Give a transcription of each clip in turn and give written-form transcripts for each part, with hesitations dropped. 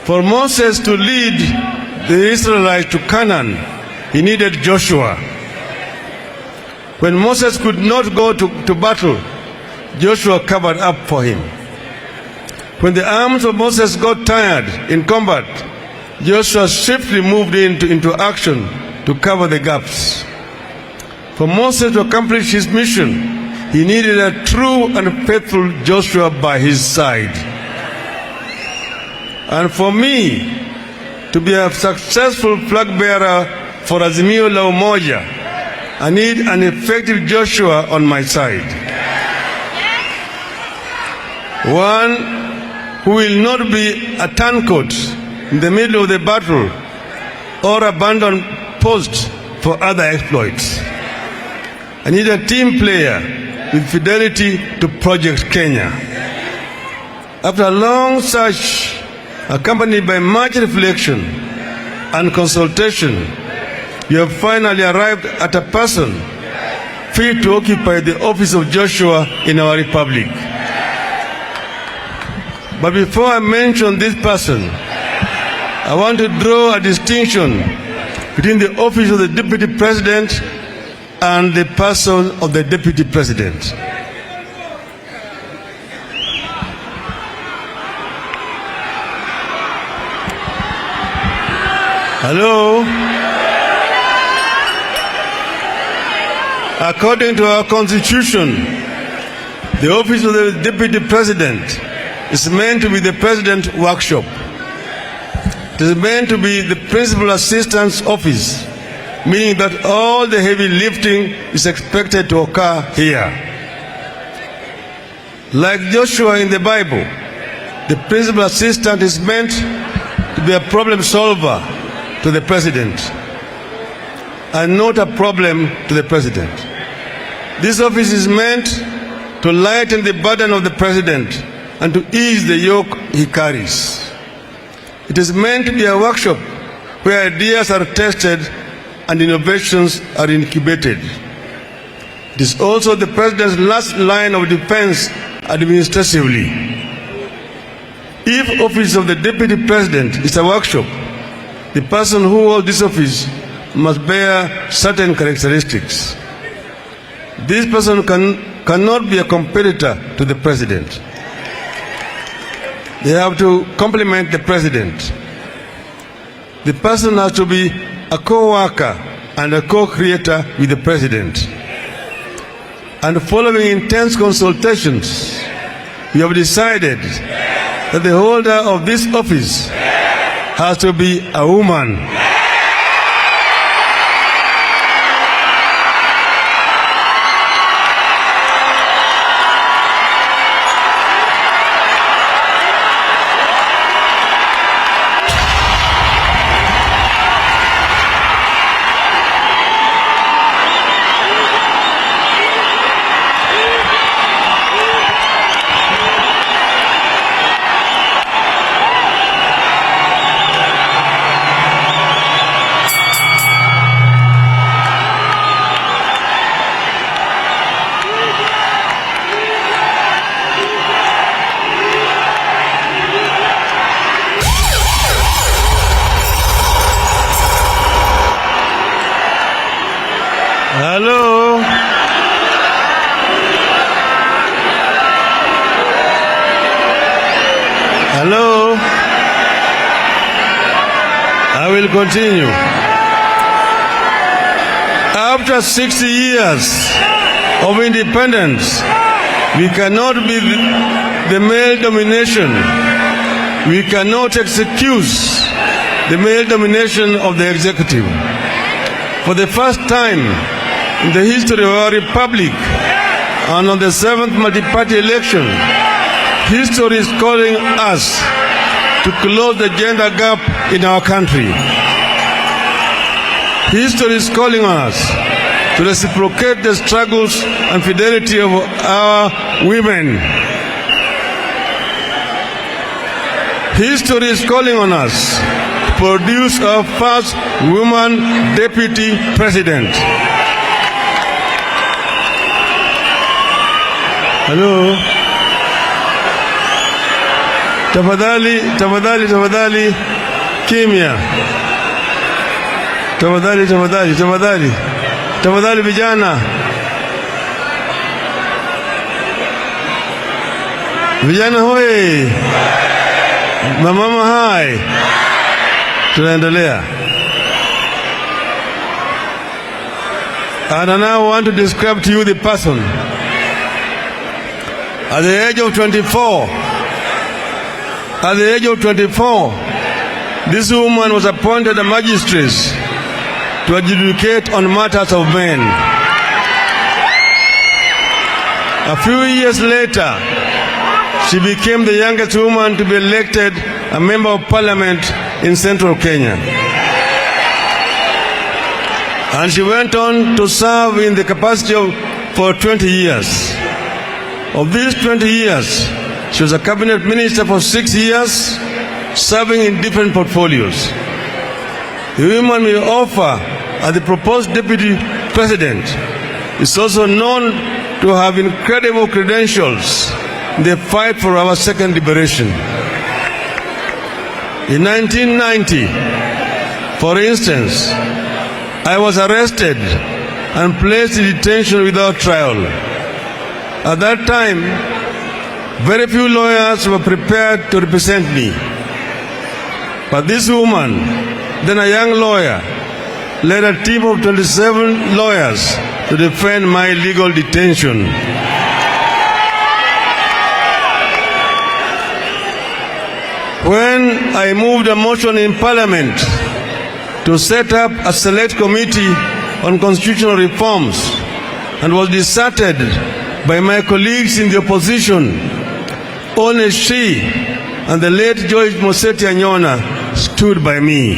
For Moses to lead the Israelites to Canaan, he needed Joshua. When Moses could not go to battle, Joshua covered up for him. When the arms of Moses got tired in combat, Joshua swiftly moved into action to cover the gaps. For Moses to accomplish his mission, he needed a true and faithful Joshua by his side. And for me to be a successful flag bearer for Azimio la Umoja, I need an effective Joshua on my side. One who will not be a turncoat in the middle of the battle or abandon post for other exploits. I need a team player with fidelity to Project Kenya. After a long search, accompanied by much reflection and consultation, we have finally arrived at a person fit to occupy the office of Joshua in our republic. But before I mention this person, I want to draw a distinction between the office of the Deputy President and the person of the Deputy President. Hello? According to our Constitution, the office of the Deputy President is meant to be the President's workshop. It is meant to be the Principal Assistant's office, meaning that all the heavy lifting is expected to occur here. Like Joshua in the Bible, the Principal Assistant is meant to be a problem solver to the President and not a problem to the President. This office is meant to lighten the burden of the President and to ease the yoke he carries. It is meant to be a workshop where ideas are tested and innovations are incubated. It is also the President's last line of defense administratively. If office of the Deputy President is a workshop, the person who holds this office must bear certain characteristics. This person cannot be a competitor to the President. They have to complement the President. The person has to be a co-worker and a co-creator with the President. And following intense consultations, we have decided that the holder of this office has to be a woman. Hello? Hello? I will continue. After 60 years of independence, we cannot be the male domination. We cannot excuse the male domination of the executive. For the first time in the history of our republic, and on the 7th multi-party election, history is calling us to close the gender gap in our country. History is calling on us to reciprocate the struggles and fidelity of our women. History is calling on us to produce our first woman deputy president. Hello? Tafadhali kimya. Tafadhali vijana. Vijana hoi. Mama hai. Tunaendelea. And I now want to describe to you the person. At the age of 24, this woman was appointed a magistrate to adjudicate on matters of men. A few years later, she became the youngest woman to be elected a member of parliament in central Kenya. And she went on to serve in the capacity for 20 years. Of these 20 years, she was a cabinet minister for 6 years, serving in different portfolios. The woman we offer as the proposed deputy president is also known to have incredible credentials in the fight for our second liberation. In 1990, for instance, I was arrested and placed in detention without trial. At that time, very few lawyers were prepared to represent me. But this woman, then a young lawyer, led a team of 27 lawyers to defend my legal detention. When I moved a motion in Parliament to set up a select committee on constitutional reforms and was deserted by my colleagues in the opposition, only she and the late George Moseti Anyona stood by me.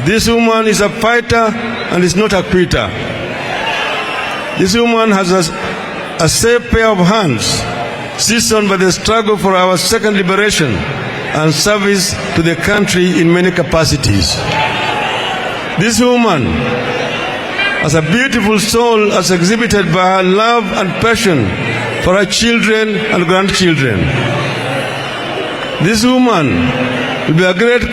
This woman is a fighter and is not a quitter. This woman has a safe pair of hands, seasoned by the struggle for our second liberation and service to the country in many capacities. This woman has a beautiful soul as exhibited by her love and passion for her children and grandchildren. This woman will be a great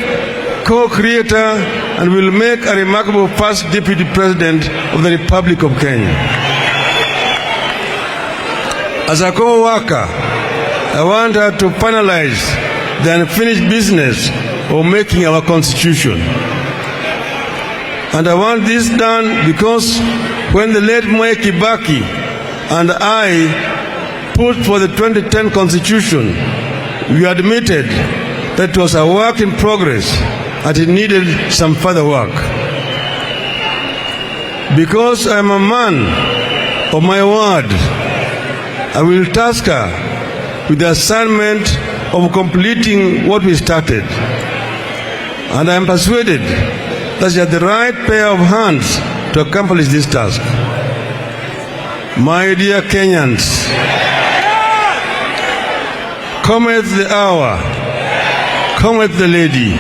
co-creator and will make a remarkable first deputy president of the Republic of Kenya. As a co-worker, I want her to finalize the unfinished business of making our constitution. And I want this done because when the late Moi Kibaki and I put for the 2010 constitution, we admitted that it was a work in progress and it needed some further work. Because I am a man of my word, I will task her with the assignment of completing what we started. And I am persuaded that she has the right pair of hands to accomplish this task. My dear Kenyans, cometh the hour, cometh the lady.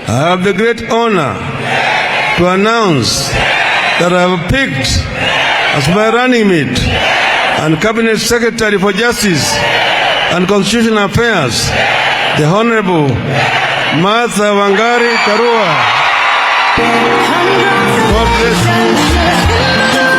I have the great honor to announce that I have picked as my running mate and Cabinet Secretary for Justice and Constitutional Affairs, the Honorable Martha Wangari Karua. God bless you.